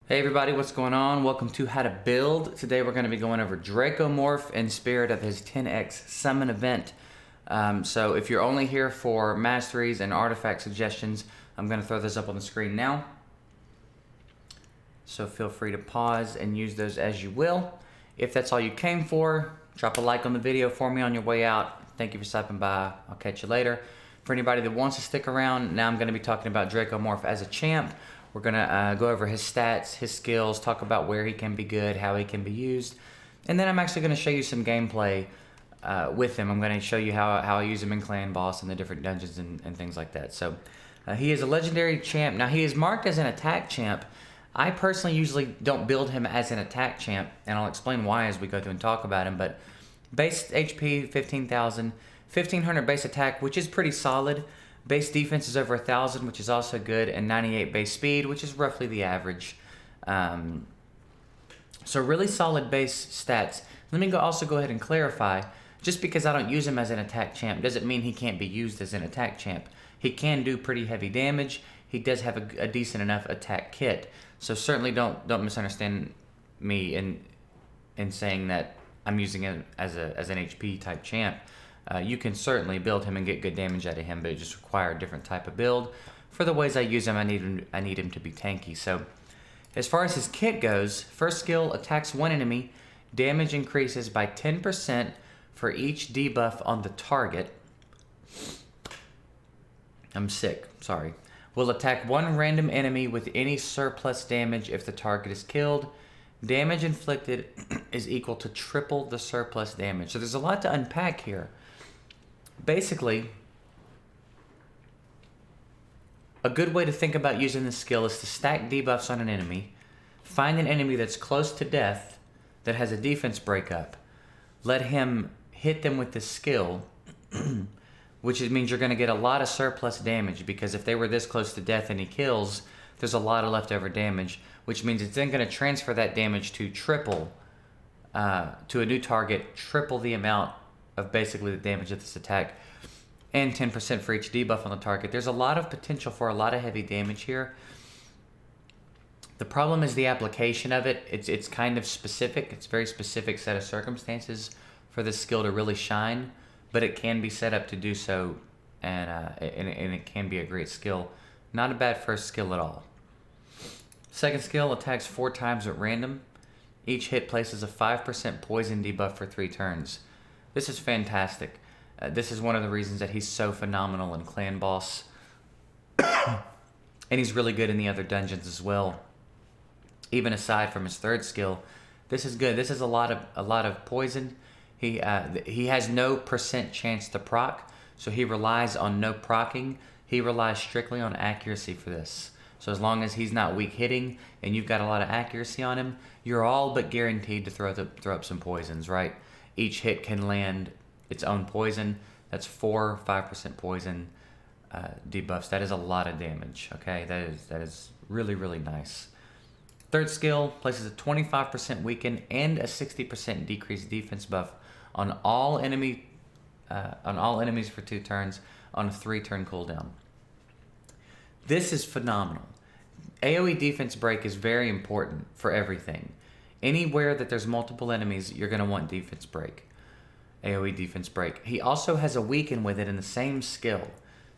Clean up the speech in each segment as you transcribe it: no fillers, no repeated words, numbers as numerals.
Hey everybody, what's going on? Welcome to How to Build. Today we're going to be going over Dracomorph in spirit of his 10x summon event. So if you're only here for masteries and artifact suggestions, I'm going to throw this up on the screen now. So feel free to pause and use those as you will. If that's all you came for, drop a like on the video for me on your way out. Thank you for stopping by. I'll catch you later. For anybody that wants to stick around, now I'm going to be talking about Dracomorph as a champ. We're going to go over his stats, his skills, talk about where he can be good, how he can be used. And then I'm actually going to show you some gameplay with him. I'm going to show you how I use him in Clan Boss and the different dungeons and things like that. So he is a legendary champ. Now he is marked as an attack champ. I personally usually don't build him as an attack champ, and I'll explain why as we go through and talk about him. But base HP 15,000, 1,500 base attack, which is pretty solid. Base defense is over 1,000, which is also good, and 98 base speed, which is roughly the average. So really solid base stats. Let me also go ahead and clarify. Just because I don't use him as an attack champ doesn't mean he can't be used as an attack champ. He can do pretty heavy damage. He does have a decent enough attack kit. So certainly don't misunderstand me in saying that I'm using him as an HP type champ. You can certainly build him and get good damage out of him, but it just requires a different type of build. For the ways I use him, I need him to be tanky. So as far as his kit goes, first skill, attacks one enemy, damage increases by 10% for each debuff on the target. I'm sick, sorry. Will attack one random enemy with any surplus damage if the target is killed. Damage inflicted is equal to triple the surplus damage. So there's a lot to unpack here. Basically, a good way to think about using this skill is to stack debuffs on an enemy, find an enemy that's close to death that has a defense breakup, let him hit them with this skill, which means you're going to get a lot of surplus damage, because if they were this close to death and he kills, there's a lot of leftover damage, which means it's then going to transfer that damage to triple, to a new target, triple the amount of basically the damage of this attack, and 10% for each debuff on the target. There's a lot of potential for a lot of heavy damage here. The problem is the application of it. It's kind of specific. It's a very specific set of circumstances for this skill to really shine, but it can be set up to do so, and it can be a great skill. Not a bad first skill at all. Second skill, attacks 4 times at random. Each hit places a 5% poison debuff for 3 turns. This is fantastic. This is one of the reasons that he's so phenomenal in Clan Boss. And he's really good in the other dungeons as well. Even aside from his third skill, this is good. This is a lot of poison. He has no percent chance to proc, so he relies on no procking. He relies strictly on accuracy for this. So as long as he's not weak hitting and you've got a lot of accuracy on him, you're all but guaranteed to throw up some poisons, right? Each hit can land its own poison. That's 5% poison debuffs. That is a lot of damage, okay? That is really, really nice. Third skill places a 25% weaken and a 60% decreased defense buff on all enemies for 2 turns on a 3-turn cooldown. This is phenomenal. AoE defense break is very important for everything. Anywhere that there's multiple enemies, you're going to want defense break. AoE defense break. He also has a weaken with it in the same skill.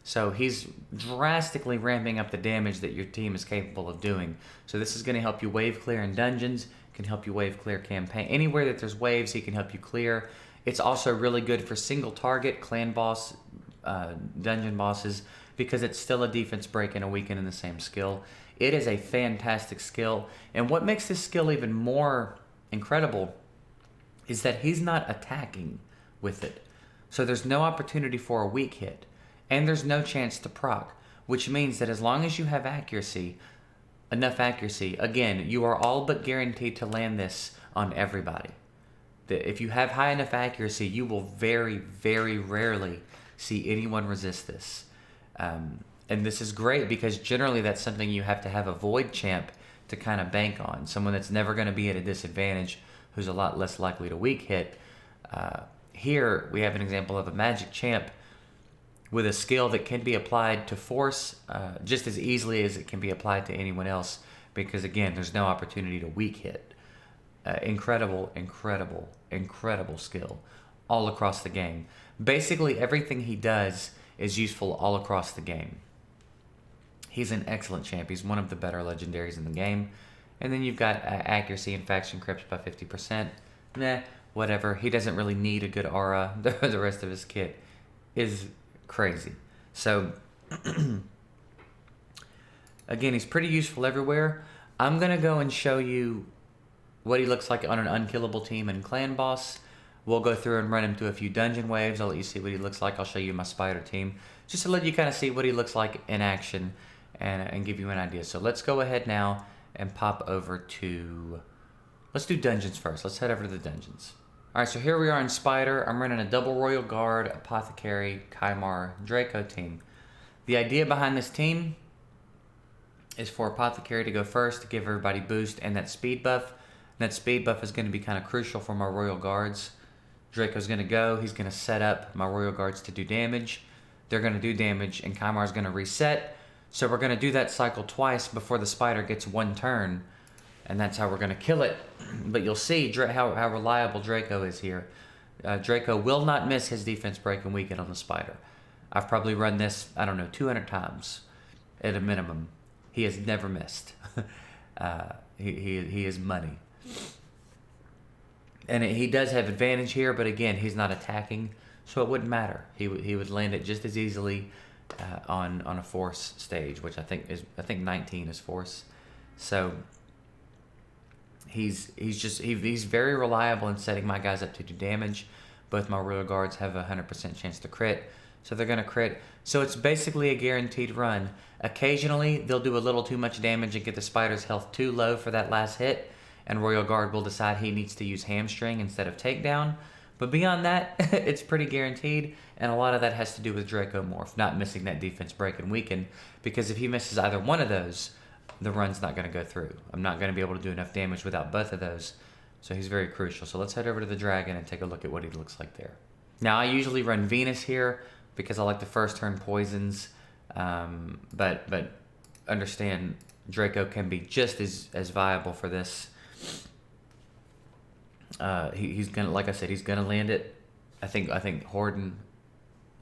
So he's drastically ramping up the damage that your team is capable of doing. So this is going to help you wave clear in dungeons, can help you wave clear campaign. Anywhere that there's waves, he can help you clear. It's also really good for single target, clan boss, dungeon bosses, because it's still a defense break and a weaken in the same skill. It is a fantastic skill, and what makes this skill even more incredible is that he's not attacking with it. So there's no opportunity for a weak hit, and there's no chance to proc, which means that as long as you have accuracy, enough accuracy, again, you are all but guaranteed to land this on everybody. If you have high enough accuracy, you will very, very rarely see anyone resist this. And this is great because generally that's something you have to have a void champ to kind of bank on. Someone that's never going to be at a disadvantage, who's a lot less likely to weak hit. Here we have an example of a magic champ with a skill that can be applied to force just as easily as it can be applied to anyone else. because again, there's no opportunity to weak hit. Incredible, incredible, incredible skill all across the game. Basically, everything he does is useful all across the game. He's an excellent champ. He's one of the better legendaries in the game. And then you've got accuracy and faction crypts by 50%. Nah, whatever. He doesn't really need a good aura. The rest of his kit is crazy. So, again, he's pretty useful everywhere. I'm going to go and show you what he looks like on an unkillable team and clan boss. We'll go through and run him through a few dungeon waves. I'll let you see what he looks like. I'll show you my spider team, just to let you kind of see what he looks like in action and give you an idea. So let's go ahead now and pop over to... Let's do dungeons first. Let's head over to the dungeons. All right, so here we are in Spider. I'm running a double Royal Guard, Apothecary, Kymar, Draco team. The idea behind this team is for Apothecary to go first to give everybody boost and that speed buff. That speed buff is going to be kind of crucial for my Royal Guards. Draco's going to go. He's going to set up my Royal Guards to do damage. They're going to do damage, and Kymar's going to reset. So we're going to do that cycle twice before the spider gets one turn, and that's how we're going to kill it. But you'll see how reliable Draco is here. Draco will not miss his defense break and weaken on the spider. I've probably run this, I don't know, 200 times at a minimum. He has never missed. He is money. And he does have advantage here, but again, he's not attacking, so it wouldn't matter. He would land it just as easily on a force stage, which I think 19 is force. So he's very reliable in setting my guys up to do damage. Both my Royal Guards have a 100% chance to crit, so they're gonna crit. So it's basically a guaranteed run. Occasionally, they'll do a little too much damage and get the spider's health too low for that last hit, and Royal Guard will decide he needs to use hamstring instead of takedown. But beyond that, it's pretty guaranteed, and a lot of that has to do with Dracomorph not missing that defense break and weaken, because if he misses either one of those, the run's not going to go through. I'm not going to be able to do enough damage without both of those, so he's very crucial. So let's head over to the dragon and take a look at what he looks like there. Now, I usually run Venus here because I like the first turn poisons, but understand Draco can be just as viable for this. He's gonna, like I said, he's gonna land it. I think Horden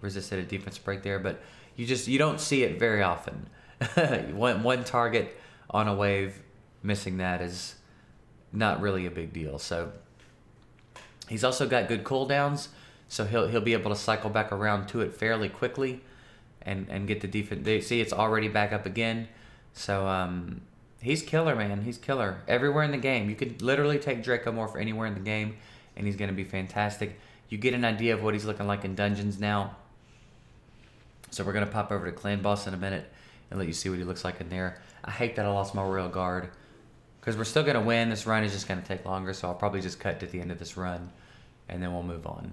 resisted a defense break there, but you don't see it very often. one target on a wave, missing that is not really a big deal. So he's also got good cooldowns, so he'll be able to cycle back around to it fairly quickly, and get the defense. See, it's already back up again. So he's killer, man. He's killer. Everywhere in the game. You could literally take Dracomorph anywhere in the game, and he's going to be fantastic. You get an idea of what he's looking like in dungeons now. So we're going to pop over to Clan Boss in a minute and let you see what he looks like in there. I hate that I lost my Royal Guard, because we're still going to win. This run is just going to take longer, so I'll probably just cut to the end of this run, and then we'll move on.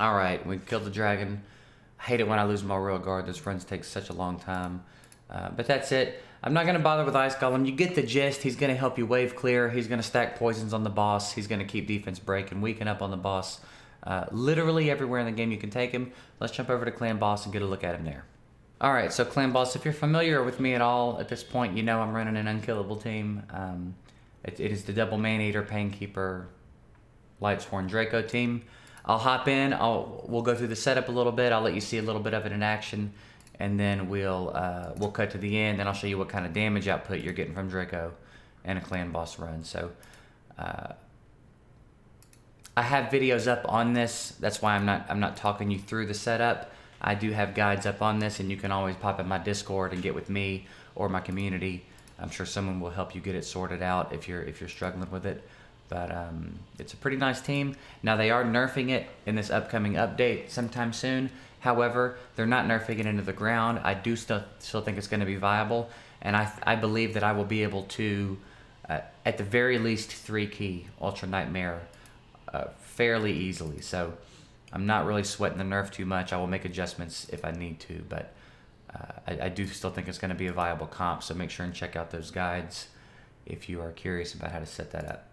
All right, we killed the dragon. I hate it when I lose my Royal Guard. This runs take such a long time. But that's it. I'm not going to bother with Ice Golem. You get the gist. He's going to help you wave clear. He's going to stack poisons on the boss. He's going to keep defense break and weaken up on the boss. Literally everywhere in the game you can take him. Let's jump over to Clan Boss and get a look at him there. Alright, so Clan Boss, if you're familiar with me at all at this point, you know I'm running an unkillable team. It is the double Man-Eater, Painkeeper, Lightsworn Draco team. I'll hop in. We'll go through the setup a little bit. I'll let you see a little bit of it in action. And then we'll cut to the end, and I'll show you what kind of damage output you're getting from Draco and a Clan Boss run. So I have videos up on this. That's why I'm not talking you through the setup. I do have guides up on this, and you can always pop in my Discord and get with me or my community. I'm sure someone will help you get it sorted out if you're struggling with it. But it's a pretty nice team. Now, they are nerfing it in this upcoming update sometime soon. However, they're not nerfing it into the ground. I do still think it's going to be viable, and I believe that I will be able to, at the very least, 3-key Ultra Nightmare fairly easily. So I'm not really sweating the nerf too much. I will make adjustments if I need to, but I do still think it's going to be a viable comp, so make sure and check out those guides if you are curious about how to set that up.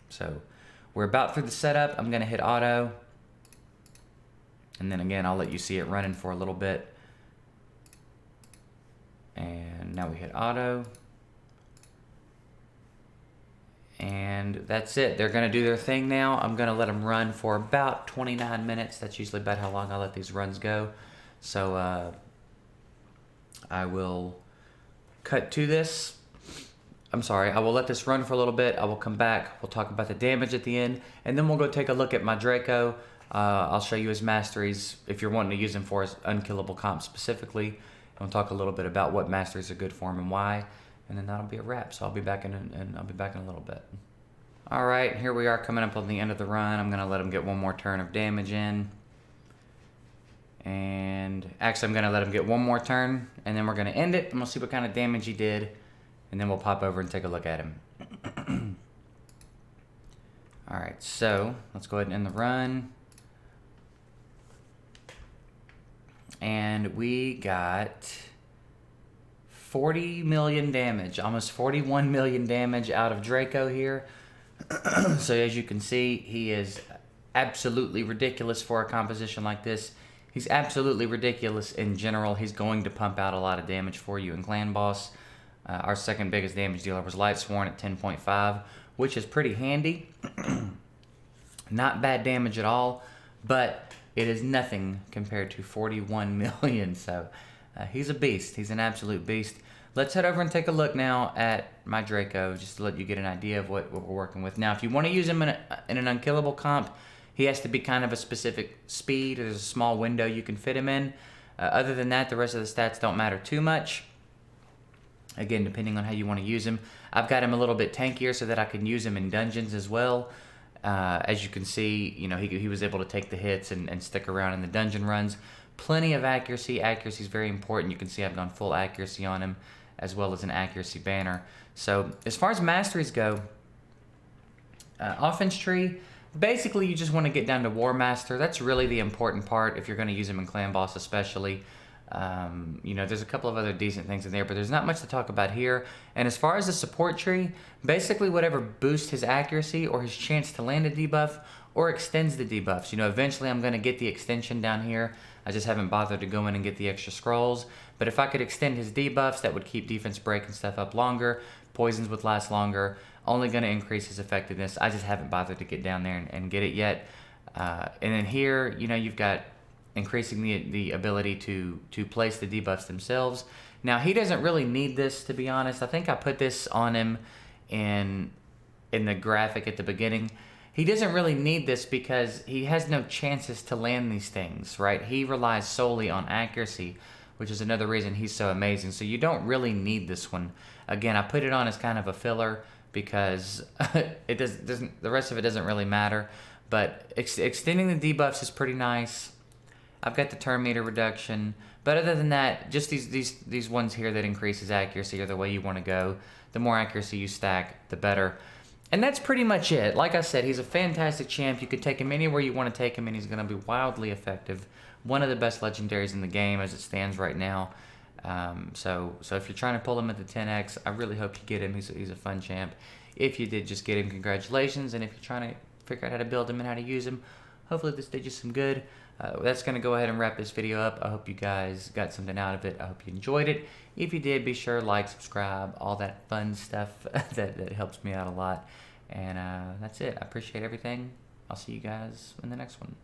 So we're about through the setup. I'm going to hit auto. And then again, I'll let you see it running for a little bit. And now we hit auto. And that's it. They're going to do their thing now. I'm going to let them run for about 29 minutes. That's usually about how long I let these runs go. So I will cut to this. I'm sorry, I will let this run for a little bit. I will come back. We'll talk about the damage at the end. And then we'll go take a look at my Draco. I'll show you his masteries if you're wanting to use him for his unkillable comp specifically. And we'll talk a little bit about what masteries are good for him and why. And then that'll be a wrap. So I'll be back in a little bit. All right, here we are coming up on the end of the run. I'm gonna let him get one more turn of damage in. And actually I'm gonna let him get one more turn and then we're gonna end it and we'll see what kind of damage he did. And then we'll pop over and take a look at him. All right, so let's go ahead and end the run. And we got 40 million damage, almost 41 million damage out of Draco here. So as you can see, he is absolutely ridiculous for a composition like this. He's absolutely ridiculous in general. He's going to pump out a lot of damage for you in Clan Boss. Our second biggest damage dealer was Lightsworn at 10.5, which is pretty handy. Not bad damage at all, but it is nothing compared to 41 million. So he's a beast. He's an absolute beast. Let's head over and take a look now at my Draco, just to let you get an idea of what we're working with. Now, if you want to use him in an unkillable comp, he has to be kind of a specific speed. There's a small window you can fit him in. Other than that, the rest of the stats don't matter too much. Again, depending on how you want to use him. I've got him a little bit tankier so that I can use him in dungeons as well. As you can see, you know, he was able to take the hits and stick around in the dungeon runs. Plenty of accuracy. Accuracy is very important. You can see I've gone full accuracy on him, as well as an accuracy banner. So as far as masteries go, offense tree, basically you just want to get down to War Master. That's really the important part if you're going to use him in Clan Boss especially. You know, there's a couple of other decent things in there, but there's not much to talk about here. And as far as the support tree, basically whatever boosts his accuracy or his chance to land a debuff or extends the debuffs. You know, eventually I'm going to get the extension down here. I just haven't bothered to go in and get the extra scrolls. But if I could extend his debuffs, that would keep defense break and stuff up longer. Poisons would last longer. Only going to increase his effectiveness. I just haven't bothered to get down there and get it yet. And then here, you know, you've got increasing the ability to place the debuffs themselves. Now, he doesn't really need this, to be honest. I think I put this on him in the graphic at the beginning. He doesn't really need this because he has no chances to land these things, right? He relies solely on accuracy, which is another reason he's so amazing. So you don't really need this one. Again, I put it on as kind of a filler because the rest of it doesn't really matter. But extending the debuffs is pretty nice. I've got the turn meter reduction, but other than that, just these ones here that increases accuracy are the way you want to go. The more accuracy you stack, the better. And that's pretty much it. Like I said, he's a fantastic champ. You could take him anywhere you want to take him, and he's going to be wildly effective. One of the best legendaries in the game as it stands right now. So if you're trying to pull him at the 10x, I really hope you get him. He's a fun champ. If you did just get him, congratulations. And if you're trying to figure out how to build him and how to use him, hopefully this did you some good. That's going to go ahead and wrap this video up. I hope you guys got something out of it. I hope you enjoyed it. If you did, be sure to like, subscribe, all that fun stuff that helps me out a lot. And that's it. I appreciate everything. I'll see you guys in the next one.